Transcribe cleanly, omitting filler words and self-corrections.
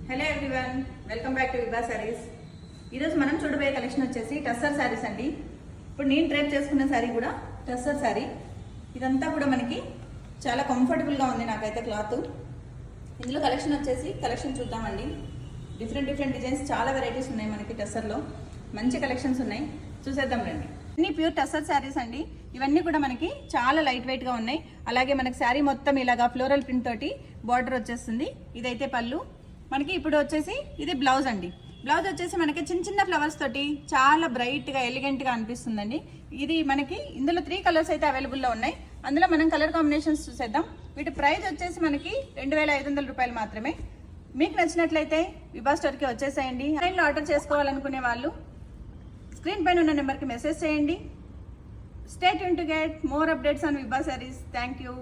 Hello everyone, welcome back to Vibha sarees. ఈరోజు మనం చూడబోయే కలెక్షన్ వచ్చేసి టస్సర్ శారీస్ అండి. ఇప్పుడు నేను డ్రైప్ చేసుకున్న శారీ కూడా టస్సర్ శారీ. ఇదంతా కూడా మనకి చాలా కంఫర్టబుల్గా ఉంది నాకైతే క్లాత్. ఇందులో కలెక్షన్ చూద్దామండి. డిఫరెంట్ డిజైన్స్, చాలా వెరైటీస్ ఉన్నాయి మనకి టస్సర్లో. మంచి కలెక్షన్స్ ఉన్నాయి, చూసేద్దాం రండి. అన్ని ప్యూర్ టస్సర్ శారీస్ అండి. ఇవన్నీ కూడా మనకి చాలా లైట్ వెయిట్గా ఉన్నాయి. అలాగే మనకి శారీ మొత్తం ఇలాగా ఫ్లోరల్ ప్రింట్ తోటి బార్డర్ వచ్చేస్తుంది. ఇదైతే పళ్ళు. మనకి ఇప్పుడు వచ్చేసి ఇది బ్లౌజ్ అండి. బ్లౌజ్ వచ్చేసి మనకి చిన్న ఫ్లవర్స్ తోటి చాలా బ్రైట్గా ఎలిగెంట్గా అనిపిస్తుందండి. ఇది మనకి ఇందులో 3 కలర్స్ అయితే అవైలబుల్లో ఉన్నాయి. అందులో మనం కలర్ కాంబినేషన్స్ చూసేద్దాం. వీటి ప్రైస్ వచ్చేసి మనకి 2500 రూపాయలు మాత్రమే. మీకు నచ్చినట్లయితే విభా స్టోర్కి వచ్చేసేయండి. ఆన్లైన్లో ఆర్డర్ చేసుకోవాలనుకునే వాళ్ళు స్క్రీన్ పైన ఉన్న నెంబర్కి మెసేజ్ చేయండి. Stay tune to get more updates on Vibha sarees. Thank you.